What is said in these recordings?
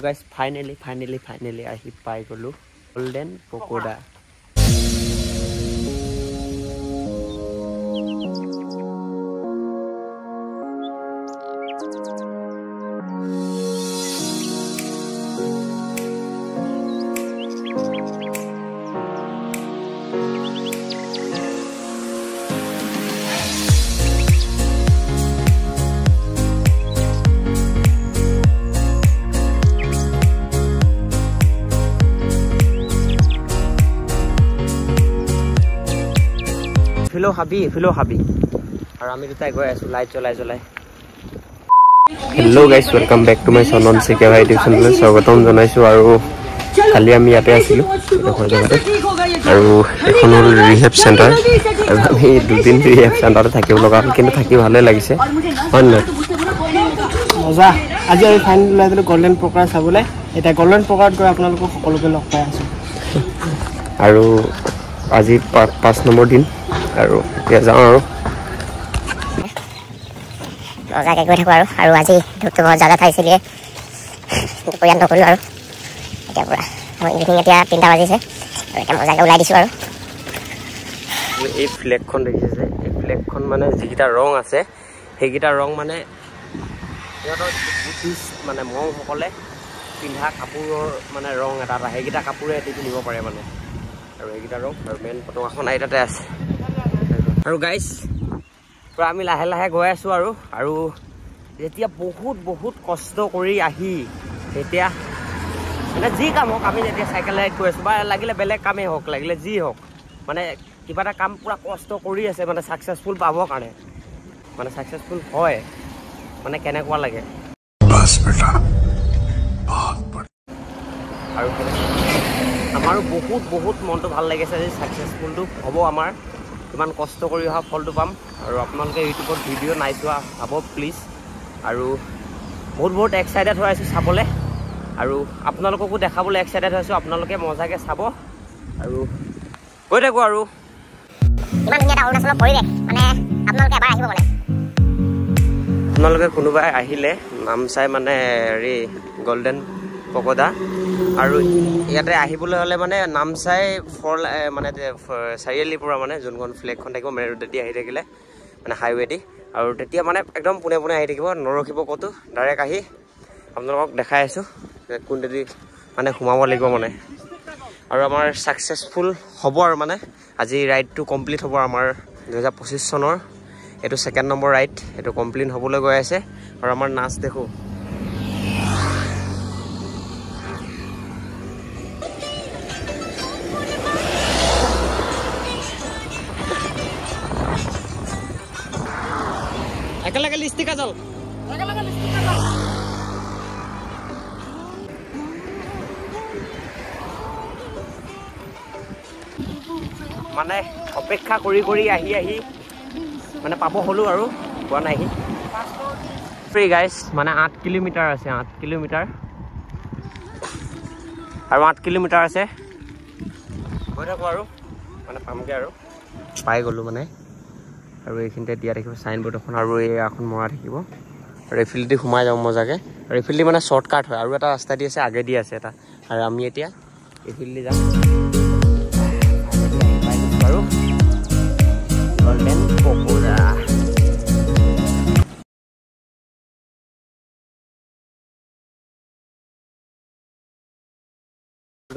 Guys, finally I hit by Golden Pagoda. Hello happy. Arami dutai goi asu light cholai. Hello guys, welcome back to my Sanon Sikeva YouTube channel. Swagotom janaisu aru kali ami yate asilu ekhon jagate aru ekhonor rehab center ami dudin rehab center thakibo loga kintu thaki bhale lagise hon na moza aji ami final laidelo golden program sabule eta golden program goi apnaloko সকলোকে লগ পাই আছো aru আজি 5 number দিন আৰু এতিয়া যাওঁ আৰু জায়গা গৈ থাকো আৰু আজি ধুকটো বহুত জায়গা থাইছিলে দুপৰীয়া নকৰিলো আৰু এতিয়া পুৰা ইভিনিং এতিয়া 3টা বাজিছে আৰু এতিয়া মজাকে ওলাই দিছো আৰু এই ফ্লেগখন দেখিছে এই ফ্লেগখন মানে যিকিটা ৰং আছে সেইকিটা ৰং মানে ইয়াৰ বুদ্ধিষ্ট মানে মংসকলে পিন্ধা কাপোৰৰ মানে ৰং এটা সেইকিটা কাপোৰে এটি পিন্ধিব পাৰে মানে আৰু এইকিটা ৰং আৰু মেন পতাকাখন আইতাতে আছে আৰু গাইস পুৰা আমি লাহে লাহে গৈ আছো আৰু যেতিয়া বহুত কষ্ট কৰি আহি এতিয়া মানে যি কাম হক আমি যেতিয়া সাইকেল ৰাইড কৰি আছো বা লাগিলে বেলেগ কামে হক লাগিলে যি হক মানে কিবা এটা কাম পুৰা কষ্ট কৰি আছে মানে সাকসেসফুল পাব কাৰণে মানে সাকসেসফুল হয় মানে কেনেকুৱা লাগে বাস বেটা বহুত আৰু আমাৰো বহুত মনটো ভাল লাগিছে যে সাকসেসফুলটো হ'ব আমাৰ কিমান কষ্ট কৰি অহা ফলটো পাম আৰু আপোনালোকে ইউটিউবত ভিডিঅ' নাই চোৱা চাব প্লিজ আৰু বহুত এক্সাইটেড হৈ আছো চাবলে আৰু আপোনালোককো দেখাবলৈ এক্সাইটেড হৈছো আপোনালোকে মজাকে চাব আৰু গৈ থাকো আৰু ইমান ধুনীয়া অৰুণাচলৰ পৰিৱেশ মানে আপোনালোকে এবাৰ আহিব বলে আপোনালোকে কোনোবাই আহিলে নাম চাই মানে ৰে গোল্ডেন পগোডা আৰু ইয়াতে আহিবলৈ হলে মানে নাম চাই ফৰ মানে চাৰিআলিৰ পৰা মানে যোনখন ফ্লেগখন থাকিব মেইন ৰোডেদি আহি থাকিলে মানে হাইৱেদি আৰু তেতিয়া মানে একদম পুনে আহি থাকিব নৰখিব কতো ডাইৰেক্ট আহি আপোনালোকক দেখাই আছো কোনটেদি মানে সোমাব লাগিব মানে আৰু আমাৰ সাকসেসফুল হ'ব আৰু মানে আজি ৰাইডটো কমপ্লিট হ'ব আমাৰ 2025 চনৰ এটো সেকেন্ড নম্বৰ ৰাইড এটো কমপ্লিট হ'বলৈ গৈ আছে আৰু আমাৰ নাচ দেখো একেলগে লিস্টিকা যাও মানে অপেক্ষা কৰি আহি মানে পাব হলো আৰু পোৱা নাই ফ্ৰী গাইস মানে 8 কিলোমিটাৰ আছে 8 কিলোমিটাৰ আৰু 8 কিলোমিটাৰ আছে গৈ থাকো আৰু মানে পামগে আৰু পাই গলো মানে আৰু এইখিনতে দিয়া দেখিব সাইন বোৰ্ড এখন আৰু এই এখন মৰা থাকিব আৰু এফিল্ডি ঘুমাই যাও মজাকে আৰু এফিল্ডি মানে শৰ্টকাট হয় আৰু এটা ৰাস্তা দি আছে আগে দি আছে এটা আৰু আমি এতিয়া এফিল্ডি যাম আৰু গোল্ডেন পগোডা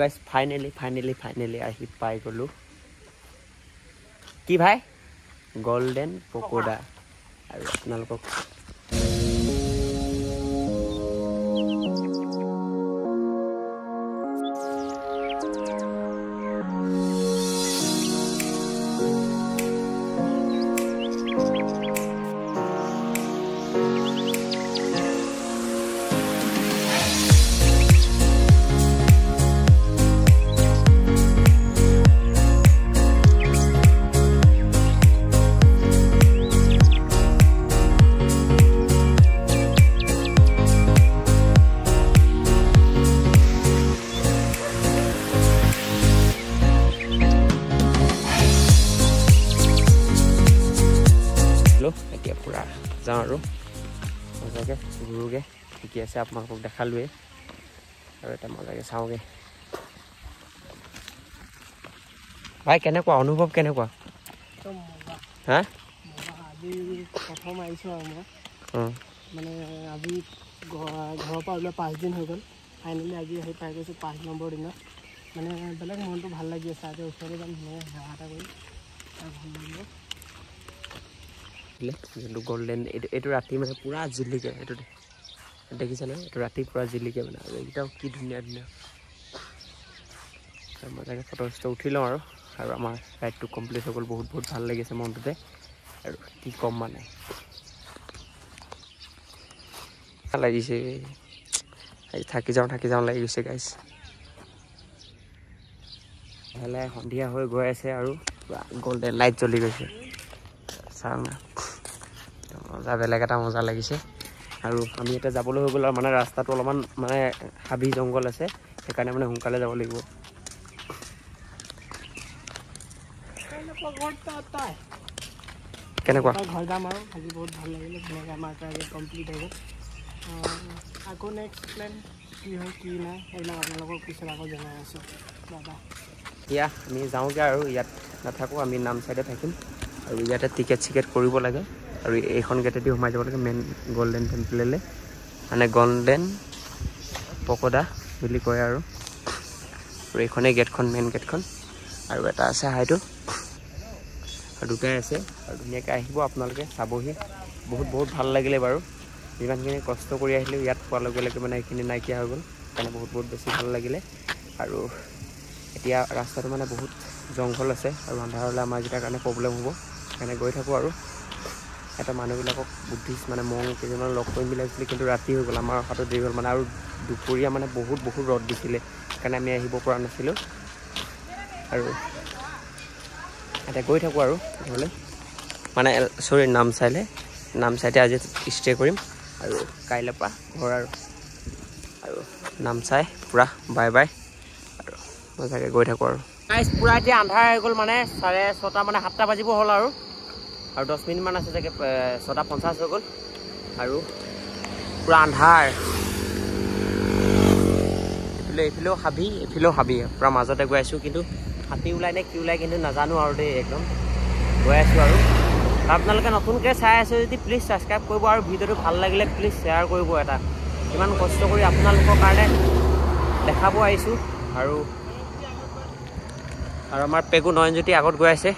গাইস ফাইনালি আহি পাই গলো কি ভাই গোল্ডেন পগোডা আৰু আপোনালোকক এতিয়া পুৰা যাওঁ আৰু মজাকে ঘূৰোগে ঠিকে আছে আপোনালোকক দেখালোৱে আৰু এটা মজাকে চাওঁগে ভাই কেনেকুৱা অনুভৱ কেনেকুৱা হা আজি প্ৰথম আহিছোঁ আৰু মই মানে আজি ঘৰৰ পৰা ওলোৱা 5 দিন হৈ গ'ল ফাইনেলি আজি আহি পাই গৈছোঁ 5 নম্বৰ দিনত মানে বেলেগ মনটো ভাল লাগি আছে আজি ওচৰলৈ যাম ধুনীয়া সেৱা এটা কৰি আৰু ভাল লাগিব যোনটো গল্ডেন এইটো ৰাতি মানে পুৰা জিলিকে এইটো দেখিছেনে এইটো ৰাতি পুৰা জিলিকে মানে আৰু এইকেইটাও কি ধুনীয়া ধুনীয়া মজাকৈ ফটো চটো উঠি লওঁ আৰু আমাৰ ৰাইডটো কমপ্লিট হৈ গ'ল বহুত বহুত ভাল লাগিছে মনটোতে আৰু কি ক'ম মানে লাগিছে আজি থাকি যাওঁ লাগি গৈছে গাইছ লাহে সন্ধিয়া হৈ গৈ আছে আৰু পুৰা গল্ডেন লাইট জ্বলি গৈছে চাওঁ না মজা বেলেগ এটা মজা লাগিছে আৰু আমি এতিয়া যাবলৈ হৈ গ'ল আৰু মানে ৰাস্তাটো অলপমান মানে হাবি জংঘল আছে সেইকাৰণে মানে সোনকালে যাব লাগিব কেনেকুৱা ঘৰ যাম আৰু আজি বহুত ভাল লাগিলে ধুনীয়াকৈ আমাৰ আজি কমপ্লিট হৈ গ'ল আকৌ নেক্সট প্লেন কি হয় কি নাই সেইবিলাক আপোনালোকক পিছত আকৌ জনাই আছোঁ দাদা এতিয়া আমি যাওঁগৈ আৰু ইয়াত নাথাকোঁ আমি নামচাইতে থাকিম আৰু ইয়াতে টিকেট চিকেট কৰিব লাগে আৰু এইখন গেটেদি সোমাই যাব লাগে মেইন গল্ডেন টেম্পললৈ মানে গল্ডেন পকোডা বুলি কয় আৰু এইখনেই গেটখন মেইন গেটখন আৰু এটা আছে হাইটো আৰু দুটাই আছে আৰু ধুনীয়াকৈ আহিব আপোনালোকে চাবহি বহুত ভাল লাগিলে বাৰু যিমানখিনি কষ্ট কৰি আহিলোঁ ইয়াত পোৱাৰ লগে লগে মানে এইখিনি নাইকিয়া হৈ গ'ল সেইকাৰণে বহুত বেছি ভাল লাগিলে আৰু এতিয়া ৰাস্তাটো মানে বহুত জংঘল আছে আৰু আন্ধাৰ হ'লে আমাৰ যেতিয়াৰ কাৰণে প্ৰব্লেম হ'ব সেইকাৰণে গৈ থাকোঁ আৰু এটা মানুহবিলাকক বুদ্ধিষ্ট মানে মং কেইজনমান লগ কৰিম বুলি ভাবিছিলে কিন্তু ৰাতি হৈ গ'ল আমাৰ অহাটো দেৰি হ'ল মানে আৰু দুপৰীয়া মানে বহুত ৰ'দ দিছিলে সেইকাৰণে আমি আহিব পৰা নাছিলোঁ আৰু এতিয়া গৈ থাকোঁ আৰু ঘৰলৈ মানে চৰি নামচাইতে আজি ষ্টে কৰিম আৰু কাইলৈৰ পৰা ঘৰ আৰু নামচাই পূৰা বাই বাই আৰু মজাকৈ গৈ থাকোঁ আৰু পূৰা এতিয়া আন্ধাৰ হৈ গ'ল মানে 6:30 মানে 7টা বাজিব হ'ল আৰু 10 মিনিটমান আছে চাগে 6:50 হৈ গ'ল আৰু পূৰা আন্ধাৰ এইফালেও হাবি পূৰা মাজতে গৈ আছোঁ কিন্তু হাতী ওলাই নে কি ওলাই কিন্তু নাজানো আৰু দেই একদম গৈ আছোঁ আৰু আপোনালোকে নতুনকৈ চাই আছে যদি প্লিজ ছাবস্ক্ৰাইব কৰিব আৰু ভিডিঅ'টো ভাল লাগিলে প্লিজ শ্বেয়াৰ কৰিব এটা ইমান কষ্ট কৰি আপোনালোকৰ কাৰণে দেখাব আহিছোঁ আৰু আমাৰ পেগু নয়নজ্যোতি আগত গৈ আছে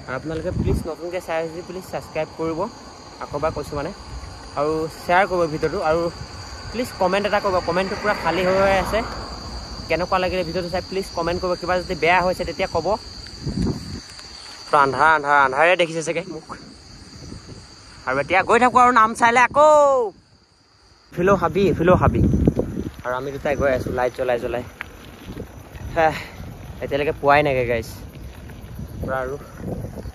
আৰু আপোনালোকে প্লিজ নতুনকৈ চাই আছে যদি প্লিজ ছাবস্ক্ৰাইব কৰিব আকৌ এবাৰ কৈছোঁ মানে আৰু শ্বেয়াৰ কৰিব ভিডিঅ'টো আৰু প্লিজ কমেণ্ট এটা কৰিব কমেণ্টটো পূৰা খালী হৈ আছে কেনেকুৱা লাগিলে ভিডিঅ'টো চাই প্লিজ কমেণ্ট কৰিব কিবা যদি বেয়া হৈছে তেতিয়া ক'ব পূৰা আন্ধাৰে দেখিছে চাগে মোক আৰু এতিয়া গৈ থাকোঁ আৰু নামচাইলৈ আকৌ ইফালেও হাবি আৰু আমি দুটাই গৈ আছোঁ লাইট জ্বলাই এতিয়ালৈকে পোৱাই নাইগৈ গাইছ পূৰা আৰু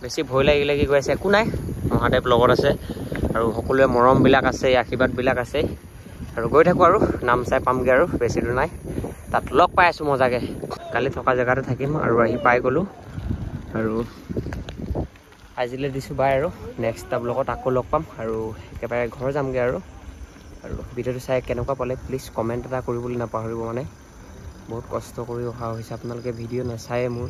বেছি ভয় লাগি গৈ আছে একো নাই মহাদেৱ লগত আছে আৰু সকলোৱে মৰমবিলাক আছে আশীৰ্বাদবিলাক আছে আৰু গৈ থাকোঁ আৰু নামচাই পামগৈ আৰু বেছি দূৰ নাই তাত লগ পাই আছোঁ মজাকৈ কালি থকা জেগাতে থাকিম আৰু আহি পাই গ'লোঁ আৰু আজিলৈ দিছোঁ বাই আৰু নেক্সট এটা ব্লগত আকৌ লগ পাম আৰু একেবাৰে ঘৰ যামগৈ আৰু ভিডিঅ'টো চাই কেনেকুৱা পালে প্লিজ কমেণ্ট এটা কৰিবলৈ নাপাহৰিব মানে বহুত কষ্ট কৰি অহা হৈছে আপোনালোকে ভিডিঅ' নাচায়ে মোৰ